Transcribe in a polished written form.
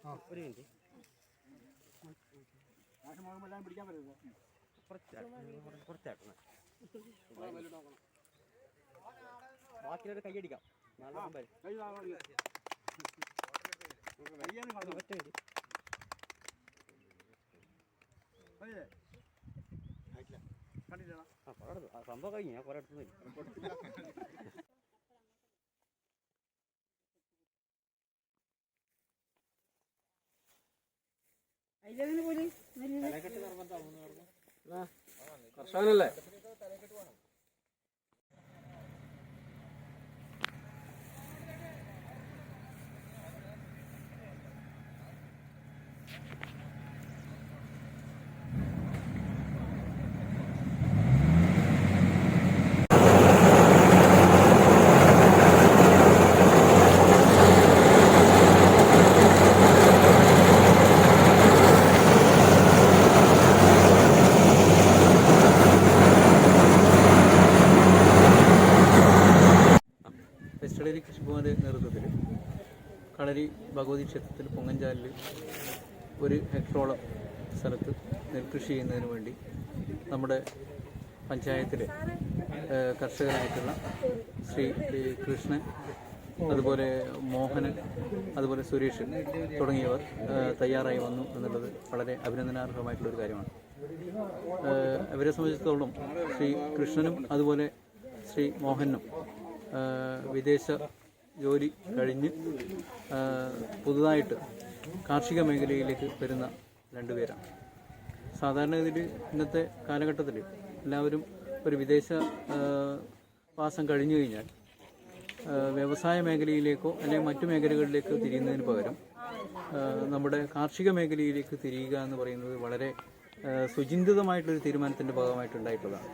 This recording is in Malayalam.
ഒരു മിനിറ്റ്. കുറച്ചാക്കണം. ബാക്കിയൊരു കൈയടിക്കാം. സംഭവം കഴിഞ്ഞു. ഞാൻ കുറെ അടുത്ത് കർഷകനല്ലേ? വെസ്റ്റഡേരി കൃഷിഭവന്റെ നേതൃത്വത്തിൽ കളരി ഭഗവതി ക്ഷേത്രത്തിൽ പൊങ്ങഞ്ചാലിൽ 1 ഹെക്ടറോളം സ്ഥലത്ത് നെൽകൃഷി ചെയ്യുന്നതിന് വേണ്ടി നമ്മുടെ പഞ്ചായത്തിലെ കർഷകരായിട്ടുള്ള ശ്രീ കൃഷ്ണൻ, അതുപോലെ മോഹനൻ, അതുപോലെ സുരേഷ് തുടങ്ങിയവർ തയ്യാറായി വന്നു എന്നുള്ളത് വളരെ അഭിനന്ദനാർഹമായിട്ടുള്ളൊരു കാര്യമാണ്. അവരെ സംബന്ധിച്ചിടത്തോളം ശ്രീ കൃഷ്ണനും അതുപോലെ ശ്രീ മോഹനും വിദേശ ജോലി കഴിഞ്ഞ് പുതുതായിട്ട് കാർഷിക മേഖലയിലേക്ക് വരുന്ന 2 പേരാണ്. സാധാരണ ഇതിൽ ഇന്നത്തെ കാലഘട്ടത്തിൽ എല്ലാവരും ഒരു വിദേശ വാസം കഴിഞ്ഞു കഴിഞ്ഞാൽ വ്യവസായ മേഖലയിലേക്കോ അല്ലെങ്കിൽ മറ്റു മേഖലകളിലേക്കോ തിരിയുന്നതിന് പകരം നമ്മുടെ കാർഷിക മേഖലയിലേക്ക് തിരിയുക എന്ന് പറയുന്നത് വളരെ സുചിന്തിതമായിട്ടൊരു തീരുമാനത്തിൻ്റെ ഭാഗമായിട്ടുണ്ടായിട്ടുള്ളതാണ്.